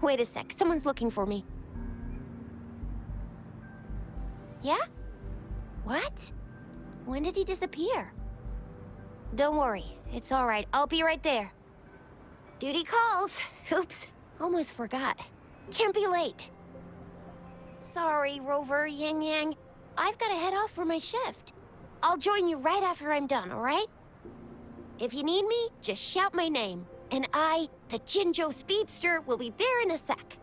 Wait a sec, someone's looking for me. Yeah? What? When did he disappear? Don't worry, it's all right. I'll be right there. Duty calls. Oops, almost forgot. Can't be late. Sorry, Rover, Yang Yang. I've got to head off for my shift. I'll join you right after I'm done, all right? If you need me, just shout my name. And I, the Jinjo Speedster, will be there in a sec.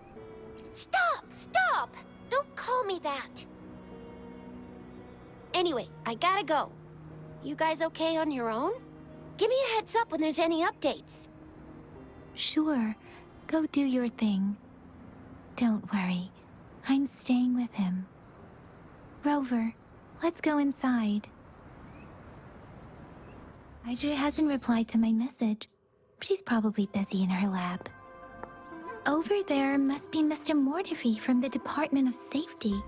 Stop! Stop! Don't call me that. Anyway, I gotta go. You guys okay on your own? Give me a heads up when there's any updates. Sure. Go do your thing. Don't worry. I'm staying with him. Rover, let's go inside. Hydra hasn't replied to my message. She's probably busy in her lab. Over there must be Mr. Mortifi from the Department of Safety.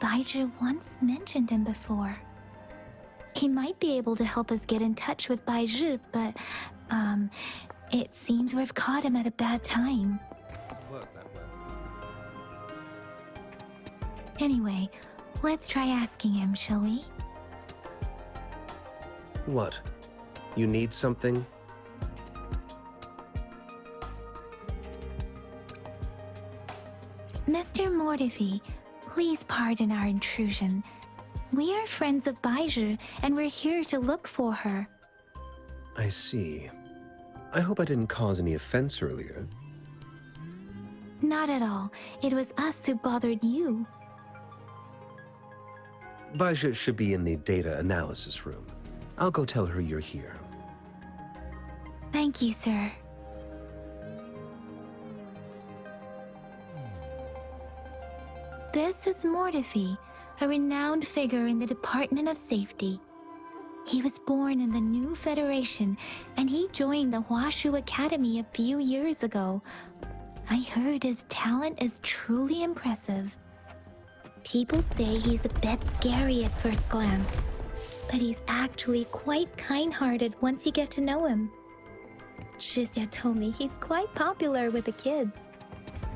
Baiju once mentioned him before. He might be able to help us get in touch with Baiju, but, it seems we've caught him at a bad time. Anyway, let's try asking him, shall we? What? You need something? Mr. Mortifi, please pardon our intrusion. We are friends of Baiju, and we're here to look for her. I see. I hope I didn't cause any offense earlier. Not at all. It was us who bothered you. Baja should be in the data analysis room. I'll go tell her you're here. Thank you, sir. This is Mortifi, a renowned figure in the Department of Safety. He was born in the new Federation, and he joined the Huashu Academy a few years ago. I heard his talent is truly impressive. People say he's a bit scary at first glance, but he's actually quite kind-hearted once you get to know him. Shizia told me he's quite popular with the kids.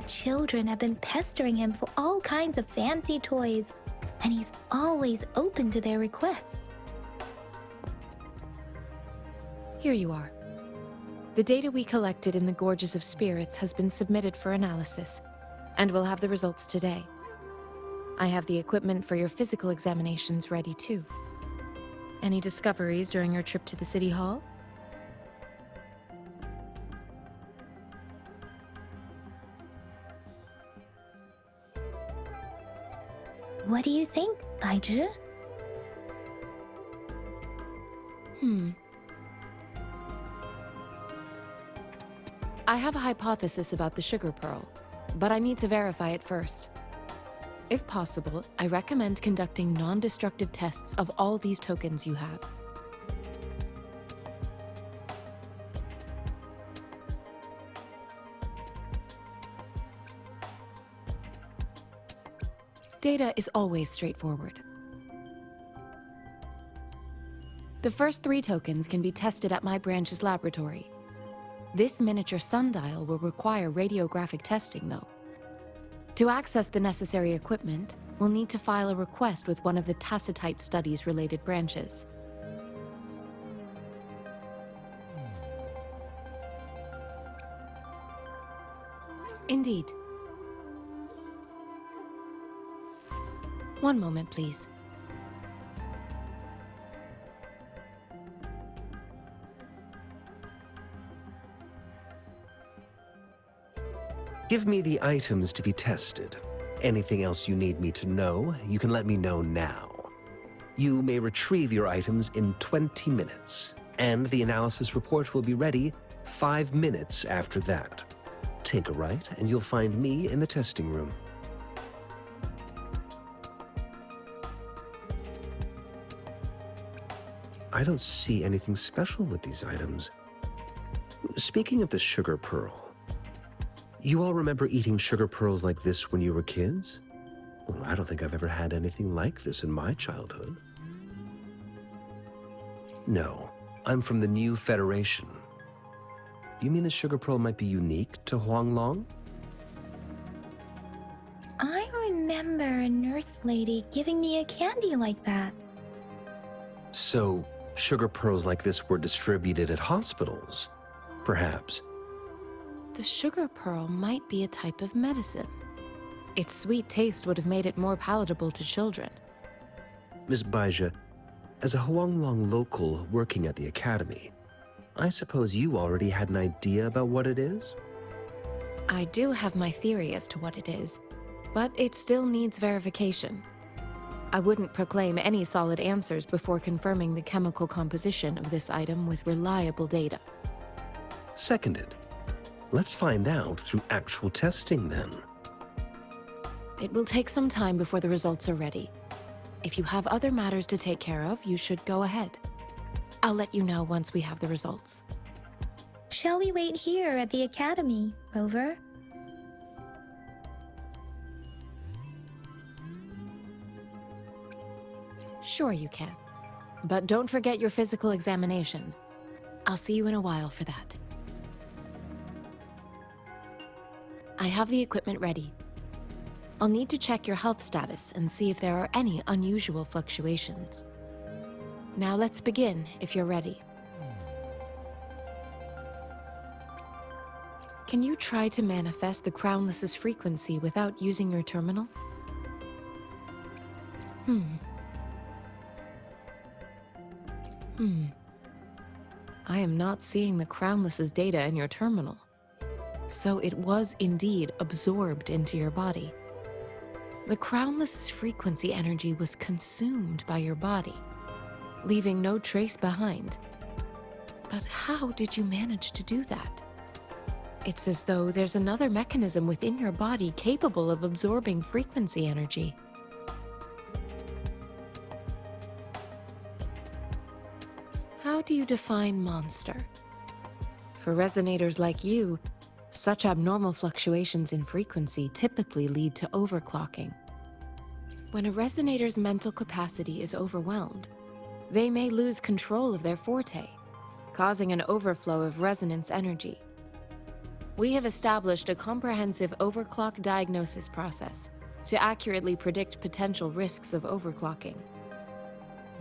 Children have been pestering him for all kinds of fancy toys, and he's always open to their requests. Here you are. The data we collected in the Gorges of Spirits has been submitted for analysis, and we'll have the results today. I have the equipment for your physical examinations ready too. Any discoveries during your trip to the City Hall? What do you think, Baiju? I have a hypothesis about the sugar pearl, but I need to verify it first. If possible, I recommend conducting non-destructive tests of all these tokens you have. Data is always straightforward. The first 3 tokens can be tested at my branch's laboratory. This miniature sundial will require radiographic testing, though. To access the necessary equipment, we'll need to file a request with one of the Tacitite Studies-related branches. Indeed. One moment, please. Give me the items to be tested. Anything else you need me to know, you can let me know now. You may retrieve your items in 20 minutes, and the analysis report will be ready 5 minutes after that. Take a right, and you'll find me in the testing room. I don't see anything special with these items. Speaking of the sugar pearl, you all remember eating sugar pearls like this when you were kids? Well, I don't think I've ever had anything like this in my childhood. No, I'm from the new Federation. You mean the sugar pearl might be unique to Huanglong? remember a nurse lady giving me a candy like that. So, sugar pearls like this were distributed at hospitals, perhaps. The sugar pearl might be a type of medicine. Its sweet taste would have made it more palatable to children. Miss Baija, as a Huanglong local working at the academy, I suppose you already had an idea about what it is? I do have my theory as to what it is, but it still needs verification. I wouldn't proclaim any solid answers before confirming the chemical composition of this item with reliable data. Seconded. Let's find out through actual testing then. It will take some time before the results are ready. If you have other matters to take care of, you should go ahead. I'll let you know once we have the results. Shall we wait here at the academy, Rover? Sure you can. But don't forget your physical examination. I'll see you in a while for that. I have the equipment ready. I'll need to check your health status and see if there are any unusual fluctuations. Now let's begin, if you're ready. Can you try to manifest the Crownless's frequency without using your terminal? I am not seeing the Crownless's data in your terminal. So it was indeed absorbed into your body. The Crownless's frequency energy was consumed by your body, leaving no trace behind. But how did you manage to do that? It's as though there's another mechanism within your body capable of absorbing frequency energy. How do you define monster? For resonators like you, such abnormal fluctuations in frequency typically lead to overclocking. When a resonator's mental capacity is overwhelmed, they may lose control of their forte, causing an overflow of resonance energy. We have established a comprehensive overclock diagnosis process to accurately predict potential risks of overclocking.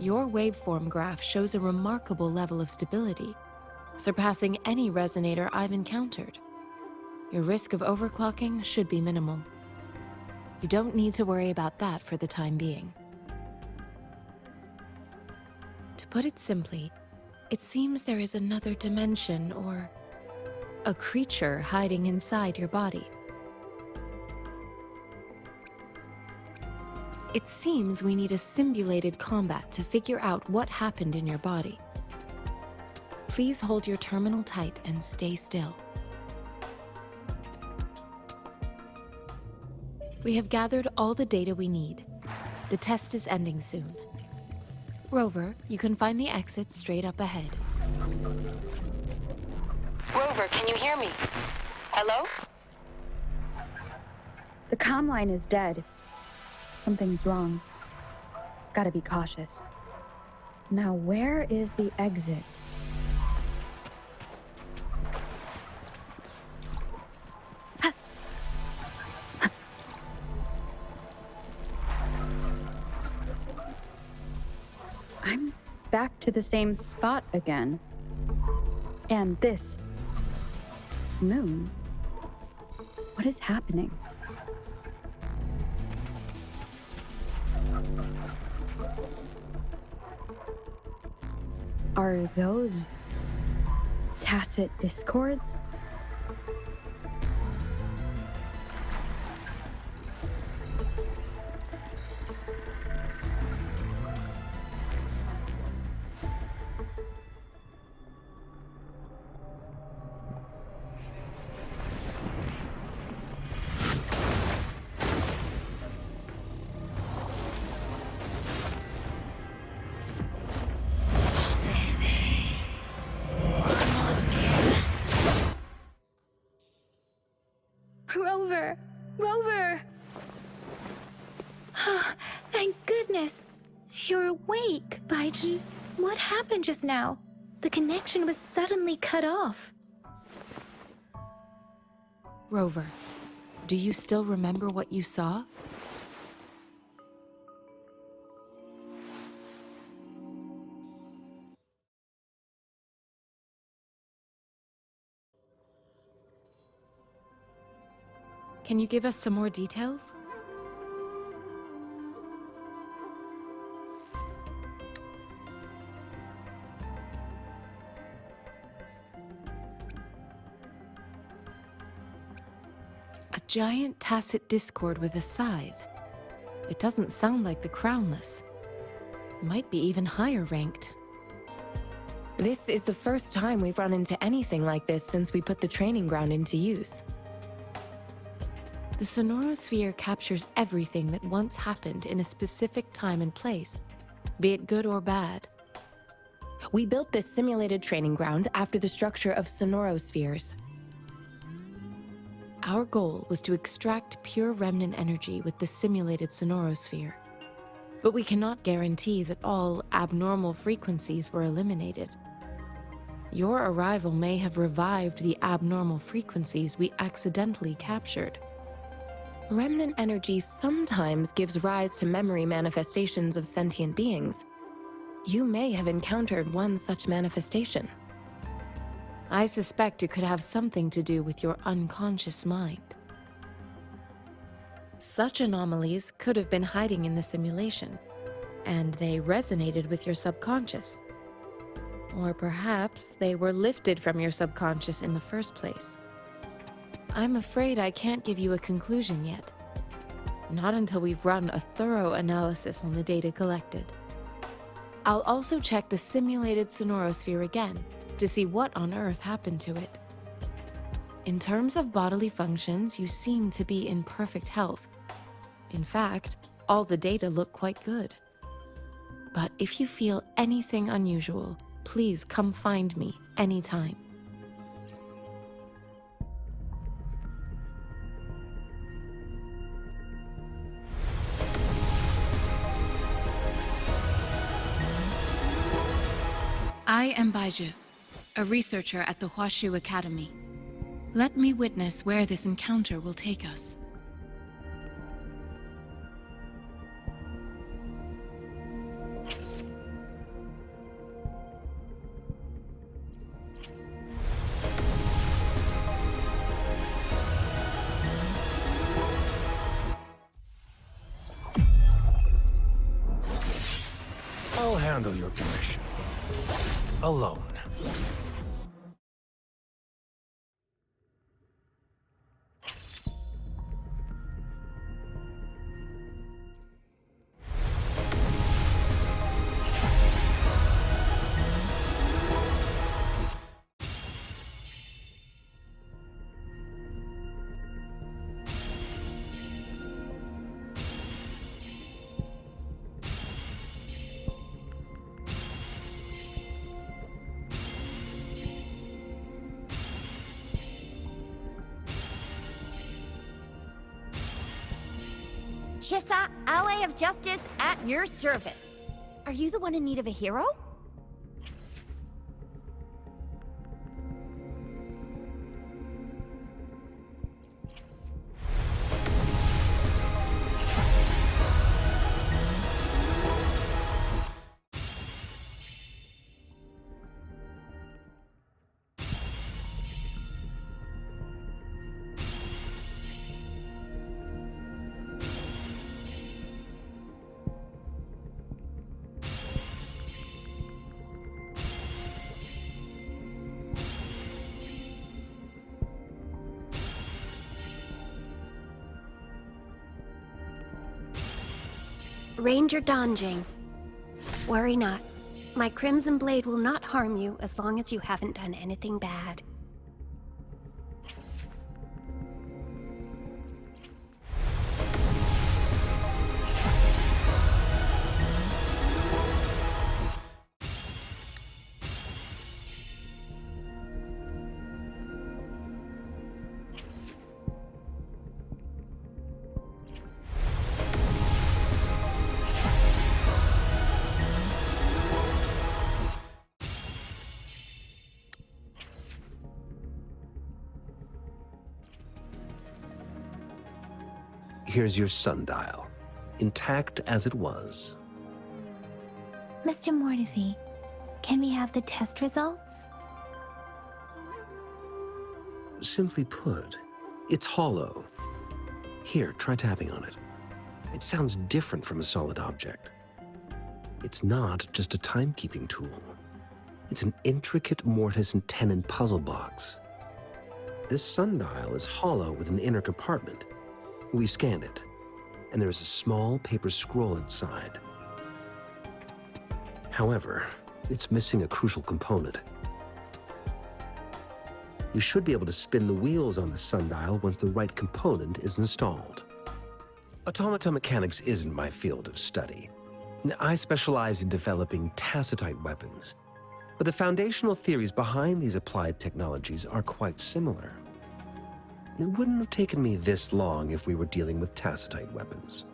Your waveform graph shows a remarkable level of stability, surpassing any resonator I've encountered. Your risk of overclocking should be minimal. You don't need to worry about that for the time being. To put it simply, it seems there is another dimension or a creature hiding inside your body. It seems we need a simulated combat to figure out what happened in your body. Please hold your terminal tight and stay still. We have gathered all the data we need. The test is ending soon. Rover, you can find the exit straight up ahead. Rover, can you hear me? Hello? The comm line is dead. Something's wrong. Gotta be cautious. Now, where is the exit? I'm back to the same spot again. And this moon. What is happening? Are those tacit discords? Rover! Rover! Thank goodness! You're awake, Baiji. What happened just now? The connection was suddenly cut off. Rover, do you still remember what you saw? Can you give us some more details? A giant tacit discord with a scythe. It doesn't sound like the Crownless. Might be even higher ranked. This is the first time we've run into anything like this since we put the training ground into use. The sonorosphere captures everything that once happened in a specific time and place, be it good or bad. We built this simulated training ground after the structure of sonorospheres. Our goal was to extract pure remnant energy with the simulated sonorosphere. But we cannot guarantee that all abnormal frequencies were eliminated. Your arrival may have revived the abnormal frequencies we accidentally captured. Remnant energy sometimes gives rise to memory manifestations of sentient beings. You may have encountered one such manifestation. I suspect it could have something to do with your unconscious mind. Such anomalies could have been hiding in the simulation, and they resonated with your subconscious. Or perhaps they were lifted from your subconscious in the first place. I'm afraid I can't give you a conclusion yet. Not until we've run a thorough analysis on the data collected. I'll also check the simulated sonorosphere again to see what on earth happened to it. In terms of bodily functions, you seem to be in perfect health. In fact, all the data look quite good. But if you feel anything unusual, please come find me anytime. I am Baiju, a researcher at the Huashu Academy. Let me witness where this encounter will take us. I'll handle your commission. Alone. Chissa, ally of justice at your service. Are you the one in need of a hero? Ranger Donjing. Worry not. My Crimson Blade will not harm you as long as you haven't done anything bad. Here's your sundial, intact as it was. Mr. Mortefi, can we have the test results? Simply put, it's hollow. Here, try tapping on it. It sounds different from a solid object. It's not just a timekeeping tool. It's an intricate mortise and tenon puzzle box. This sundial is hollow with an inner compartment. We scanned it, and there is a small paper scroll inside. However, it's missing a crucial component. You should be able to spin the wheels on the sundial once the right component is installed. Automata mechanics isn't my field of study. I specialize in developing tacitite weapons, but the foundational theories behind these applied technologies are quite similar. It wouldn't have taken me this long if we were dealing with tacitite weapons.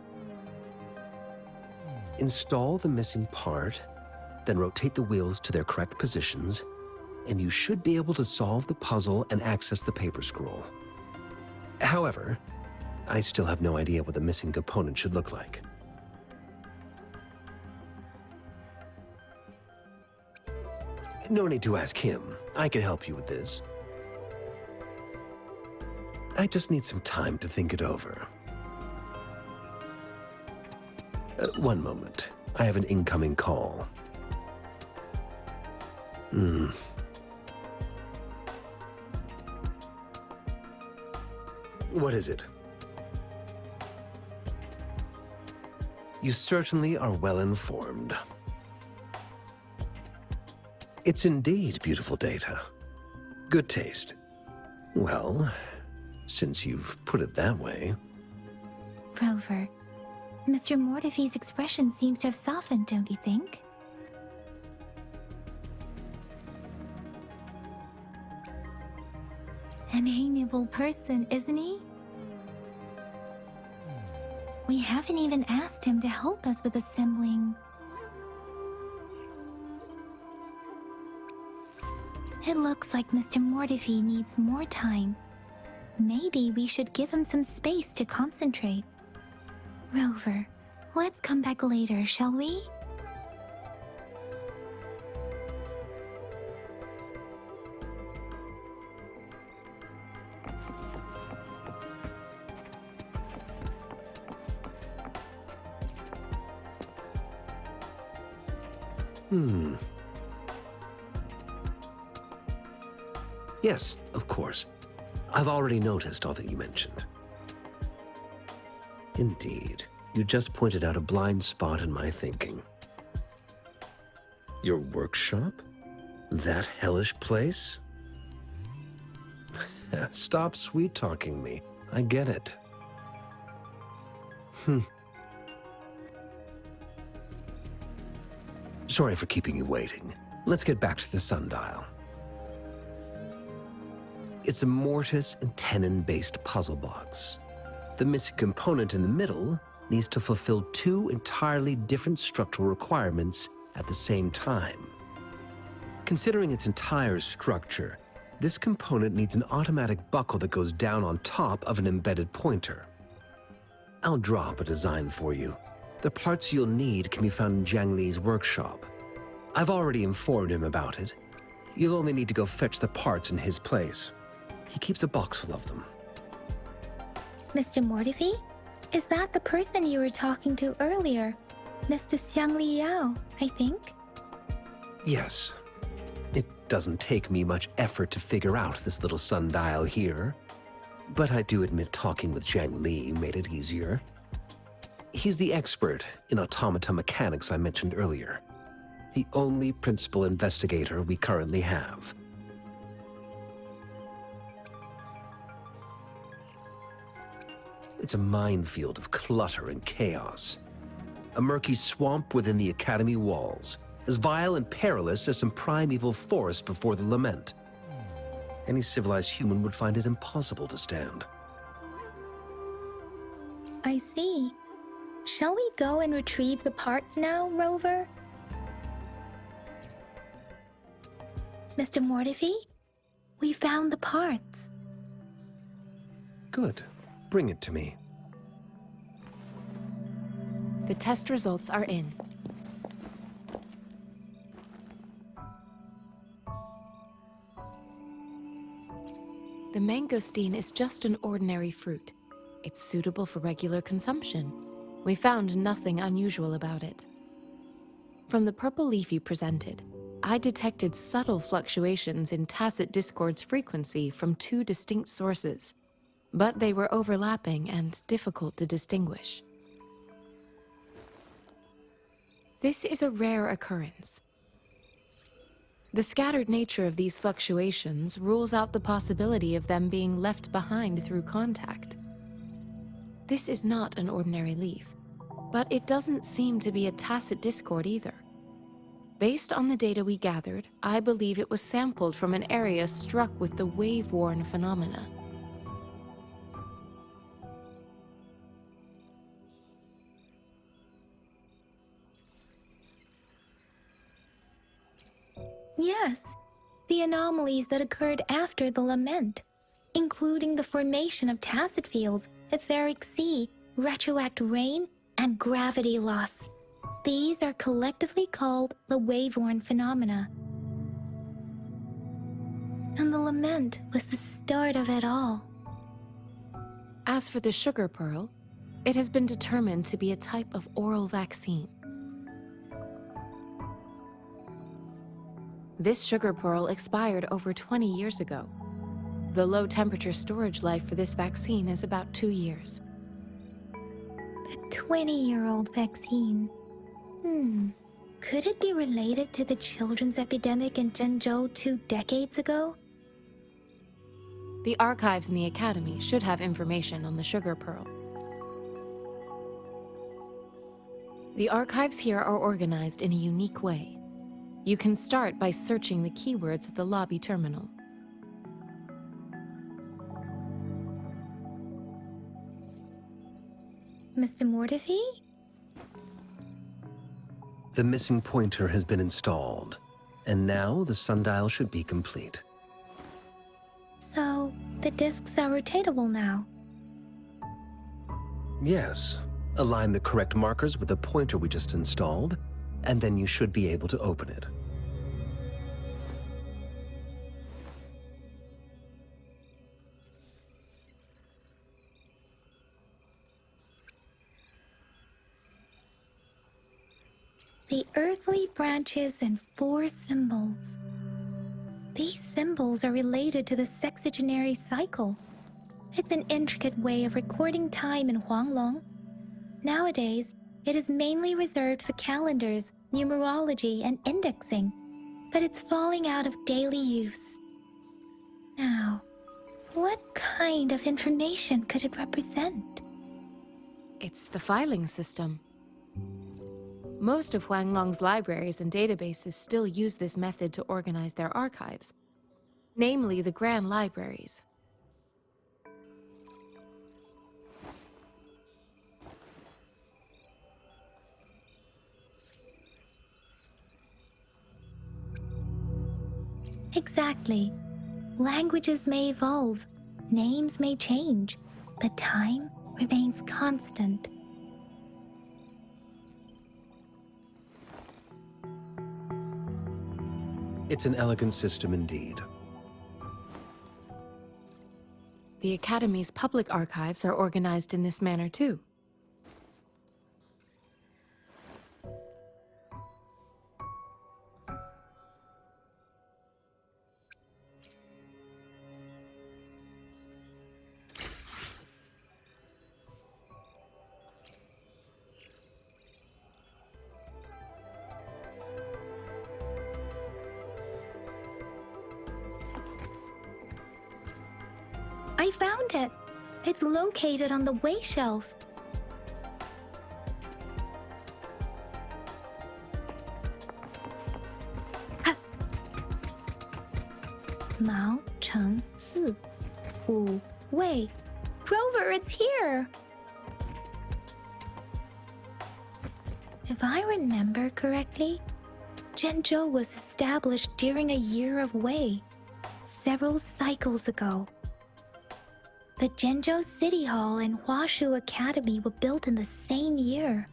Install the missing part, then rotate the wheels to their correct positions, and you should be able to solve the puzzle and access the paper scroll. However, I still have no idea what the missing component should look like. No need to ask him. I can help you with this. I just need some time to think it over. One moment. I have an incoming call. What is it? You certainly are well informed. It's indeed beautiful data. Good taste. Well, since you've put it that way. Rover, Mr. Mortefi's expression seems to have softened, don't you think? An amiable person, isn't he? We haven't even asked him to help us with assembling. It looks like Mr. Mortefi needs more time. Maybe we should give him some space to concentrate. Rover, let's come back later, shall we? Yes, of course. I've already noticed all that you mentioned. Indeed, you just pointed out a blind spot in my thinking. Your workshop? That hellish place? Stop sweet-talking me. I get it. Sorry for keeping you waiting. Let's get back to the sundial. It's a mortise and tenon-based puzzle box. The missing component in the middle needs to fulfill two entirely different structural requirements at the same time. Considering its entire structure, this component needs an automatic buckle that goes down on top of an embedded pointer. I'll drop a design for you. The parts you'll need can be found in Jiang Li's workshop. I've already informed him about it. You'll only need to go fetch the parts in his place. He keeps a box full of them. Mr. Mortefi? Is that the person you were talking to earlier? Mr. Xiang Liao, I think? Yes. It doesn't take me much effort to figure out this little sundial here. But I do admit talking with Jiang Li made it easier. He's the expert in automata mechanics I mentioned earlier. The only principal investigator we currently have. It's a minefield of clutter and chaos. A murky swamp within the Academy walls, as vile and perilous as some primeval forest before the Lament. Any civilized human would find it impossible to stand. I see. Shall we go and retrieve the parts now, Rover? Mr. Mortefi? We found the parts. Good. Bring it to me. The test results are in. The mangosteen is just an ordinary fruit. It's suitable for regular consumption. We found nothing unusual about it. From the purple leaf you presented, I detected subtle fluctuations in tacit discord's frequency from two distinct sources, but they were overlapping and difficult to distinguish. This is a rare occurrence. The scattered nature of these fluctuations rules out the possibility of them being left behind through contact. This is not an ordinary leaf, but it doesn't seem to be a tacit discord either. Based on the data we gathered, I believe it was sampled from an area struck with the wave-worn phenomena. Yes, the anomalies that occurred after the Lament, including the formation of tacit fields, etheric sea, retroact rain, and gravity loss. These are collectively called the wave-worn phenomena. And the Lament was the start of it all. As for the sugar pearl, it has been determined to be a type of oral vaccine. This sugar pearl expired over 20 years ago. The low-temperature storage life for this vaccine is about 2 years. A 20-year-old vaccine. Could it be related to the children's epidemic in Genmu 2 decades ago? The archives in the Academy should have information on the sugar pearl. The archives here are organized in a unique way. You can start by searching the keywords at the lobby terminal. Mr. Mortefi? The missing pointer has been installed, and now the sundial should be complete. So, the discs are rotatable now. Yes. Align the correct markers with the pointer we just installed, and then you should be able to open it. The earthly branches and 4 symbols. These symbols are related to the sexagenary cycle. It's an intricate way of recording time in Huanglong. Nowadays, it is mainly reserved for calendars, numerology, and indexing, but it's falling out of daily use. Now, what kind of information could it represent? It's the filing system. Most of Huanglong's libraries and databases still use this method to organize their archives, namely the Grand Libraries. Exactly. Languages may evolve, names may change, but time remains constant. It's an elegant system indeed. The Academy's public archives are organized in this manner too. I found it! It's located on the way shelf. Mao Cheng Si Wu Wei. Rover, it's here! If I remember correctly, Genmu was established during a year of Wei, several cycles ago. The Genmu City Hall and Huashu Academy were built in the same year.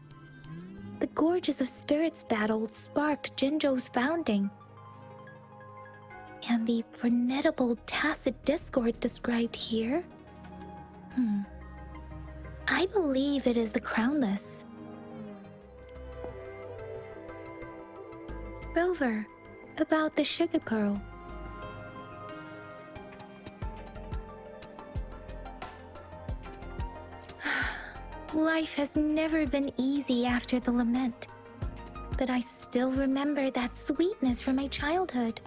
The Gorges of Spirits battle sparked Genmu's founding. And the formidable tacit discord described here? I believe it is the crownless. Rover, about the sugar pearl. Life has never been easy after the Lament, but I still remember that sweetness from my childhood.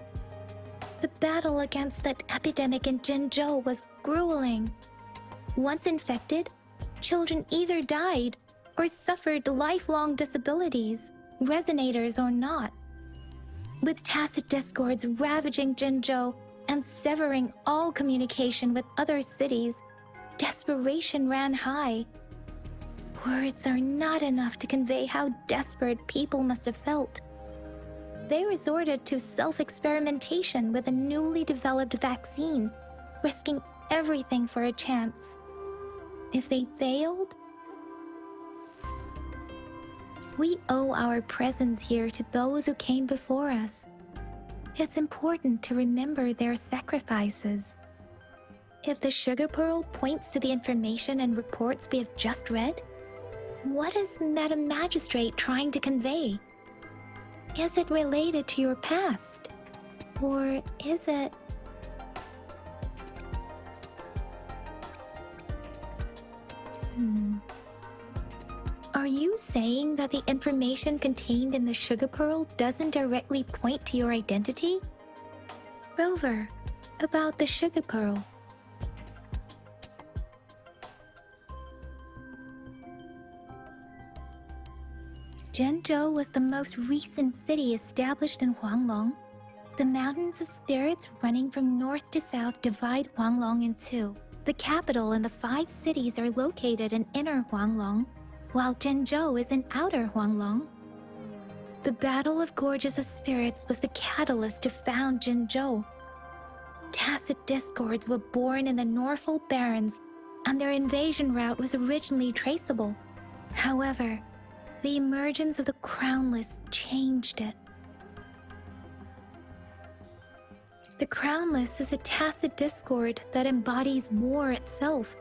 The battle against that epidemic in Genmu was grueling. Once infected, children either died or suffered lifelong disabilities, resonators or not. With tacit discords ravaging Genmu and severing all communication with other cities, desperation ran high. Words are not enough to convey how desperate people must have felt. They resorted to self-experimentation with a newly developed vaccine, risking everything for a chance. If they failed, we owe our presence here to those who came before us. It's important to remember their sacrifices. If the sugar pearl points to the information and reports we have just read, what is Madam Magistrate trying to convey? Is it related to your past? Or is it... Are you saying that the information contained in the sugar pearl doesn't directly point to your identity? Rover, about the sugar pearl. Genmu was the most recent city established in Huanglong. The mountains of spirits running from north to south divide Huanglong in two. The capital and the 5 cities are located in inner Huanglong, while Genmu is in outer Huanglong. The Battle of Gorges of Spirits was the catalyst to found Genmu. Tacit discords were born in the Norfolk Barrens, and their invasion route was originally traceable. However, the emergence of the Crownless changed it. The Crownless is a tacit discord that embodies war itself.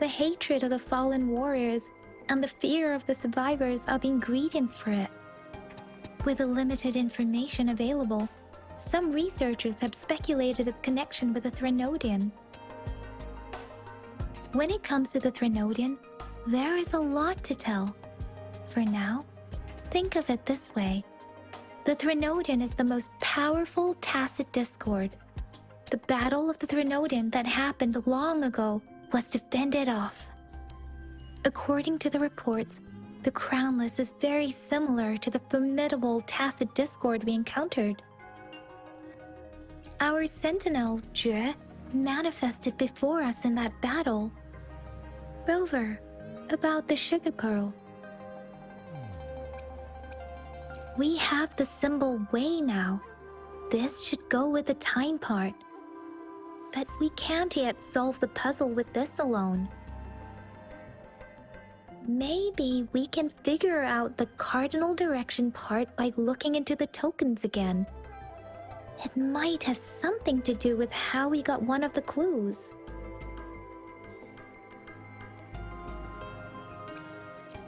The hatred of the fallen warriors and the fear of the survivors are the ingredients for it. With the limited information available, some researchers have speculated its connection with the Threnodian. When it comes to the Threnodian, there is a lot to tell. For now, think of it this way. The Threnodian is the most powerful tacit discord. The Battle of the Threnodian that happened long ago was to fend it off. According to the reports, the Crownless is very similar to the formidable tacit discord we encountered. Our sentinel, Jue, manifested before us in that battle. Rover, about the sugar pearl. We have the symbol Wei now. This should go with the time part. But we can't yet solve the puzzle with this alone. Maybe we can figure out the cardinal direction part by looking into the tokens again. It might have something to do with how we got one of the clues.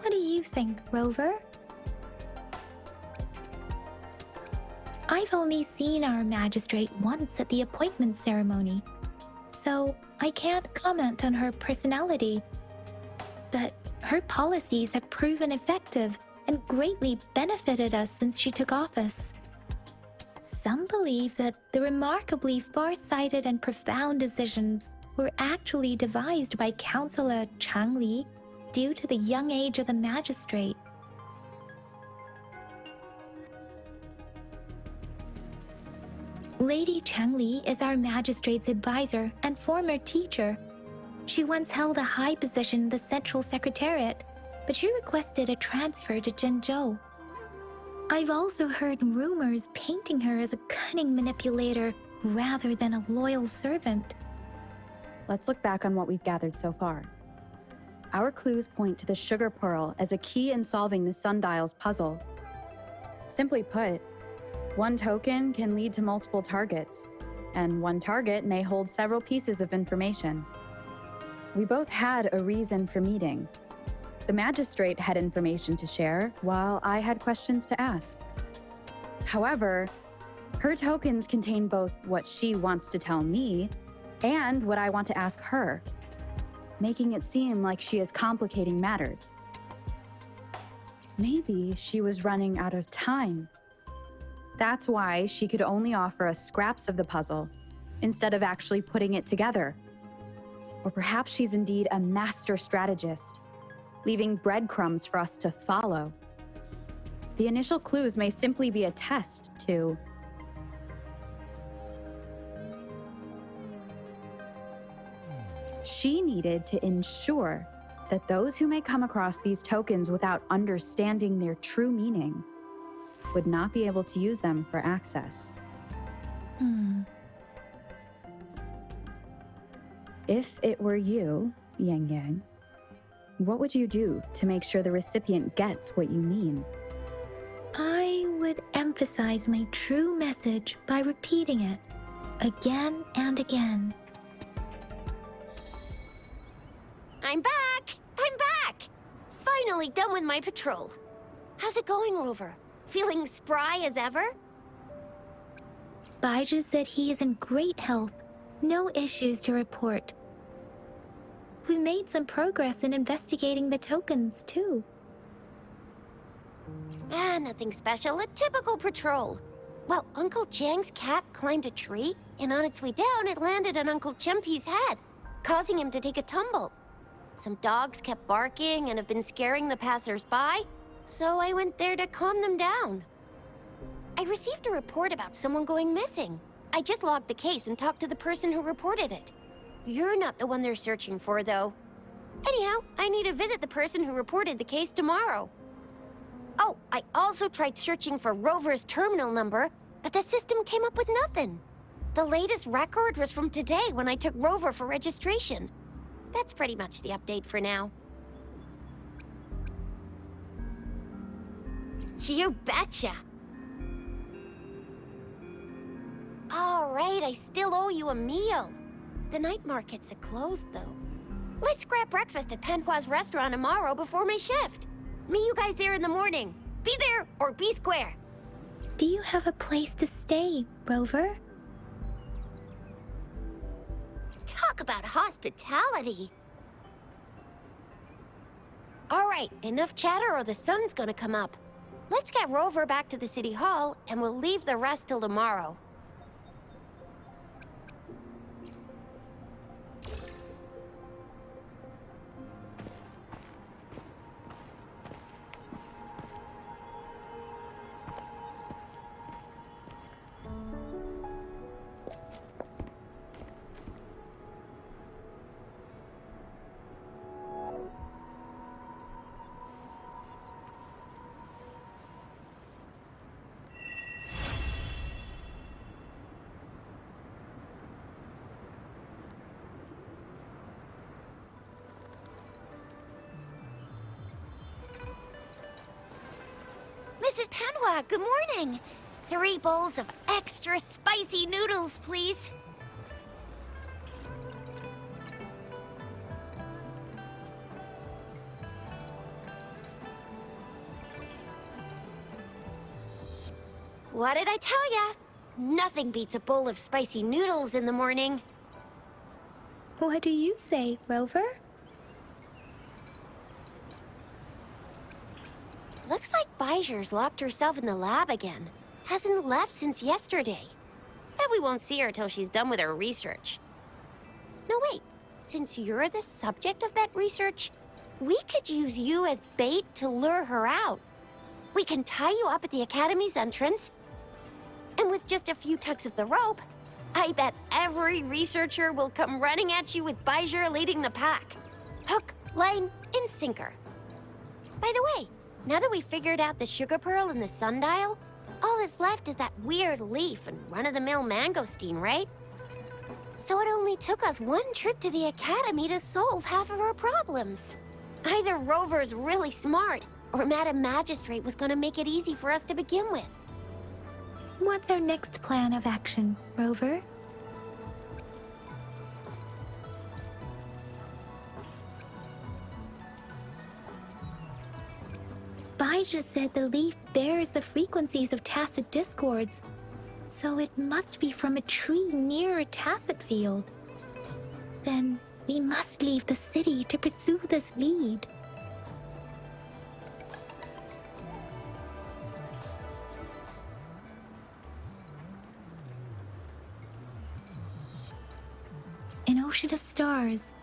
What do you think, Rover? I've only seen our magistrate once at the appointment ceremony, so I can't comment on her personality. But her policies have proven effective and greatly benefited us since she took office. Some believe that the remarkably far-sighted and profound decisions were actually devised by Councillor Changli due to the young age of the magistrate. Lady Changli is our magistrate's advisor and former teacher. She once held a high position in the Central Secretariat, but she requested a transfer to Genmu. I've also heard rumors painting her as a cunning manipulator rather than a loyal servant. Let's look back on what we've gathered so far. Our clues point to the sugar pearl as a key in solving the sundial's puzzle. Simply put, one token can lead to multiple targets, and one target may hold several pieces of information. We both had a reason for meeting. The magistrate had information to share, while I had questions to ask. However, her tokens contain both what she wants to tell me and what I want to ask her, making it seem like she is complicating matters. Maybe she was running out of time. That's why she could only offer us scraps of the puzzle, instead of actually putting it together. Or perhaps she's indeed a master strategist, leaving breadcrumbs for us to follow. The initial clues may simply be a test to... She needed to ensure that those who may come across these tokens without understanding their true meaning would not be able to use them for access. If it were you, Yang Yang, what would you do to make sure the recipient gets what you mean? I would emphasize my true message by repeating it again and again. I'm back! I'm back! Finally done with my patrol. How's it going, Rover? Feeling spry as ever? Baiju said he is in great health. No issues to report. We made some progress in investigating the tokens, too. Nothing special. A typical patrol. Well, Uncle Chang's cat climbed a tree, and on its way down, it landed on Uncle Chempi's head, causing him to take a tumble. Some dogs kept barking and have been scaring the passers-by, so I went there to calm them down. I received a report about someone going missing. I just logged the case and talked to the person who reported it. You're not the one they're searching for, though. Anyhow, I need to visit the person who reported the case tomorrow. Oh, I also tried searching for Rover's terminal number, but the system came up with nothing. The latest record was from today when I took Rover for registration. That's pretty much the update for now. You betcha! All right, I still owe you a meal. The night markets are closed, though. Let's grab breakfast at Panhua's restaurant tomorrow before my shift. Meet you guys there in the morning. Be there or be square. Do you have a place to stay, Rover? Talk about hospitality. All right, enough chatter or the sun's gonna come up. Let's get Rover back to the city hall and we'll leave the rest till tomorrow. Mrs. Panhua, good morning. 3 bowls of extra spicy noodles, please. What did I tell ya? Nothing beats a bowl of spicy noodles in the morning. What do you say, Rover? Looks like Baiju's locked herself in the lab again. Hasn't left since yesterday. Bet we won't see her till she's done with her research. No, wait. Since you're the subject of that research, we could use you as bait to lure her out. We can tie you up at the Academy's entrance, and with just a few tugs of the rope, I bet every researcher will come running at you with Baiju leading the pack. Hook, line, and sinker. By the way, now that we figured out the sugar pearl and the sundial, all that's left is that weird leaf and run-of-the-mill mangosteen, right? So it only took us 1 trip to the Academy to solve half of our problems. Either Rover's really smart, or Madam Magistrate was gonna make it easy for us to begin with. What's our next plan of action, Rover? Baiju said the leaf bears the frequencies of tacit discords, so it must be from a tree near a tacit field. Then we must leave the city to pursue this lead. An ocean of stars,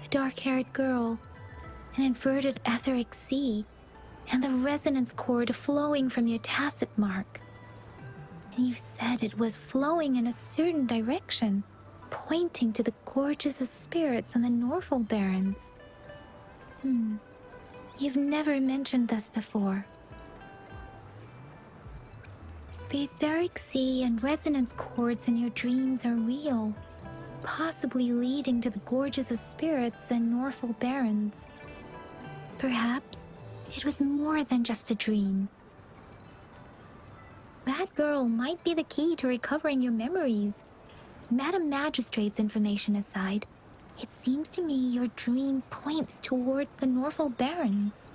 a dark-haired girl, an inverted etheric sea, and the resonance cord flowing from your tacit mark. And you said it was flowing in a certain direction, pointing to the gorges of spirits and the Norful Barrens. You've never mentioned this before. The etheric sea and resonance cords in your dreams are real, possibly leading to the gorges of spirits and Norful Barrens. Perhaps it was more than just a dream. That girl might be the key to recovering your memories. Madam Magistrate's information aside, it seems to me your dream points toward the Norful Barrens.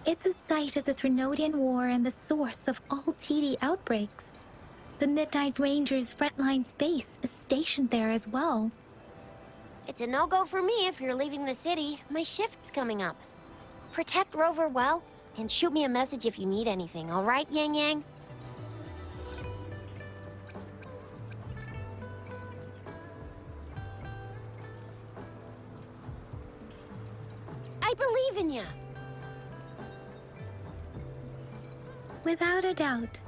It's a site of the Threnodian War and the source of all TD outbreaks. The Midnight Rangers' frontline base is stationed there as well. It's a no-go for me if you're leaving the city. My shift's coming up. Protect Rover well, and shoot me a message if you need anything, all right, Yang Yang? I believe in ya! Without a doubt,